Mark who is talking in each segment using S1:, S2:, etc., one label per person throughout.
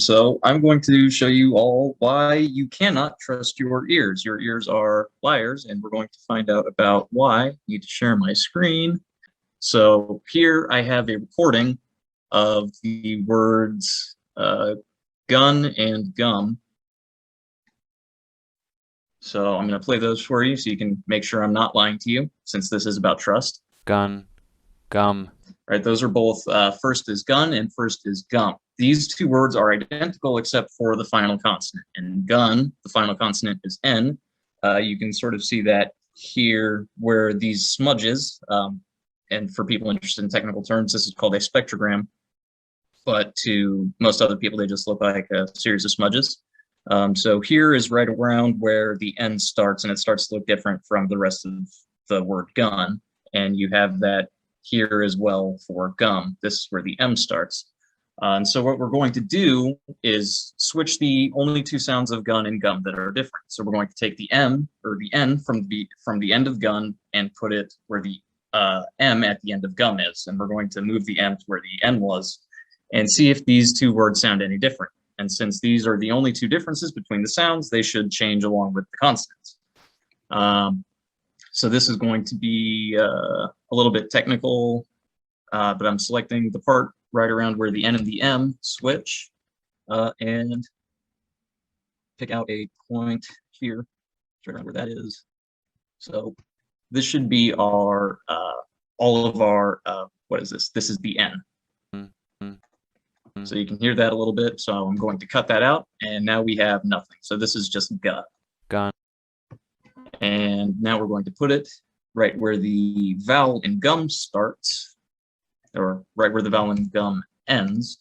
S1: So I'm going to show you all why you cannot trust your ears. Your ears are liars, and we're going to find out about why. I need to share my screen. So here I have a recording of the words gun and gum. So I'm going to play those for you so you can make sure I'm not lying to you, since this is about trust.
S2: Gun, gum.
S1: Right, those are both first is gun and first is gum. These two words are identical except for the final consonant. In gun, the final consonant is N. You can sort of see that here where these smudges, and for people interested in technical terms, this is called a spectrogram. But to most other people, they just look like a series of smudges. So here is right around where the N starts, and it starts to look different from the rest of the word gun. And you have that here as well for gum. This is where the M starts. And so what we're going to do is switch the only two sounds of gun and gum that are different. So we're going to take the M or the N from the end of gun and put it where the M at the end of gum is. And we're going to move the M to where the N was and see if these two words sound any different. And since these are the only two differences between the sounds, they should change along with the consonants. So this is going to be a little bit technical, but I'm selecting the part right around where the N and the M switch and pick out a point here, right around where that is. So this should be our, all of our, what is this? This is the N. So you can hear that a little bit. So I'm going to cut that out, and now we have nothing. So this is just
S2: gun.
S1: And now we're going to put it right where the vowel in gum starts, or right where the vowel in gum ends.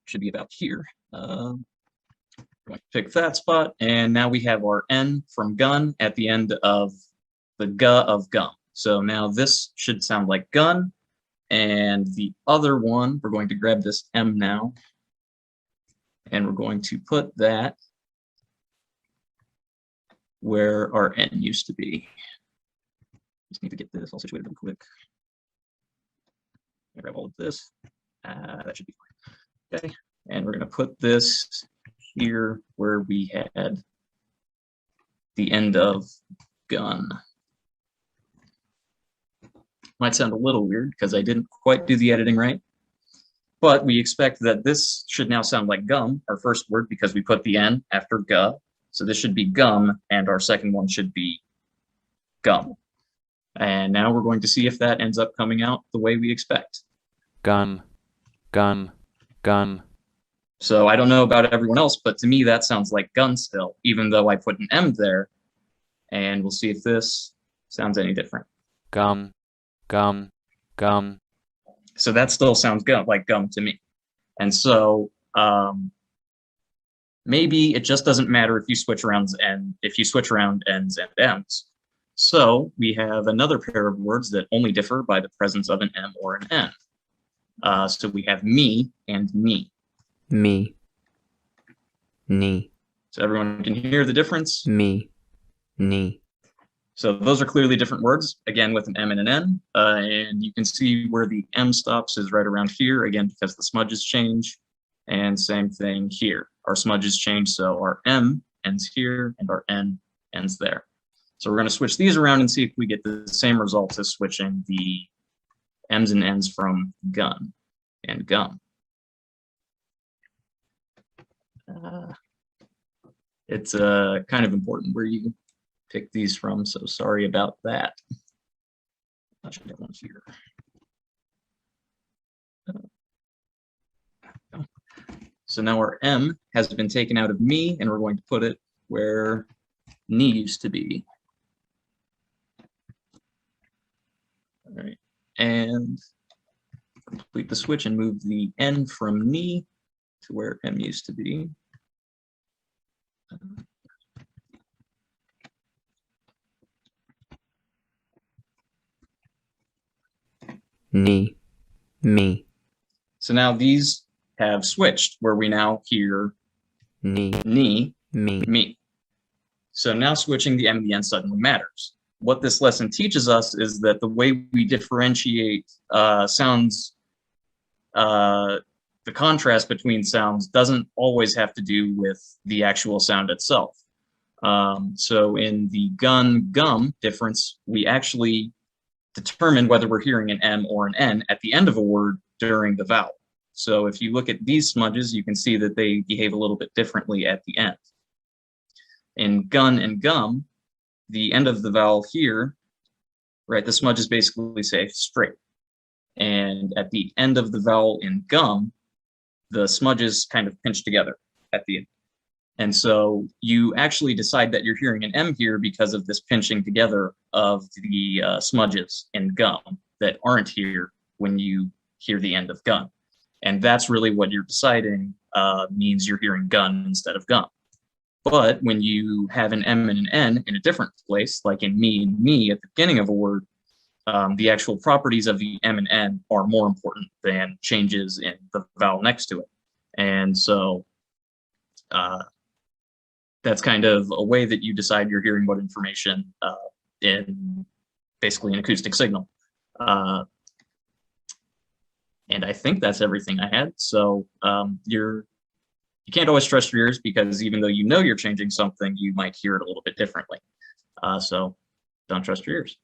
S1: Should be about here. Going to pick that spot, and now we have our N from gun at the end of the G of gum. So now this should sound like gun. And the other one, we're going to grab this M now, and we're going to put that where our N used to be. Just need to get this all situated real quick. Grab all of this. That should be fine. Okay, and we're going to put this here where we had the end of gun. Might sound a little weird because I didn't quite do the editing right, but we expect that this should now sound like gum, our first word, because we put the N after G. So this should be gum, and our second one should be gum. And now we're going to see if that ends up coming out the way we expect.
S2: Gun, gun, gun.
S1: So I don't know about everyone else, but to me that sounds like gun still, even though I put an M there. And we'll see if this sounds any different.
S2: Gum, gum, gum.
S1: So that still sounds like gum to me. And so maybe it just doesn't matter if you switch around N's and M's. So we have another pair of words that only differ by the presence of an M or an N. So we have me and knee.
S2: Me. Knee.
S1: So everyone can hear the difference?
S2: Me. Knee.
S1: So those are clearly different words, again, with an M and an N. And you can see where the M stops is right around here, again, because the smudges change. And same thing here. Our smudges change, so our M ends here and our N ends there. So we're going to switch these around and see if we get the same results as switching the M's and N's from gun and gum. It's kind of important where you pick these from, so sorry about that. I should have one here. So now our M has been taken out of me, and we're going to put it where knee used to be. All right, and complete the switch and move the N from knee to where M used to be.
S2: Knee. Me.
S1: So now these have switched where we now hear
S2: Knee.
S1: knee,
S2: Me.
S1: me. So now switching the M and the N suddenly matters. What this lesson teaches us is that the way we differentiate sounds the contrast between sounds doesn't always have to do with the actual sound itself. So in the gun gum difference, we actually determine whether we're hearing an M or an N at the end of a word during the vowel. So if you look at these smudges, you can see that they behave a little bit differently at the end. In gun and gum, the end of the vowel here, right, the smudges basically say straight. And at the end of the vowel in gum, the smudges kind of pinch together at the end. And so you actually decide that you're hearing an M here because of this pinching together of the smudges in gum that aren't here when you hear the end of gun. And that's really what you're deciding means you're hearing gun instead of gum. But when you have an M and an N in a different place, like in me and me at the beginning of a word, the actual properties of the M and N are more important than changes in the vowel next to it. And so that's kind of a way that you decide you're hearing what information in basically an acoustic signal. And I think that's everything I had. So you can't always trust your ears, because even though you know you're changing something, you might hear it a little bit differently. So don't trust your ears.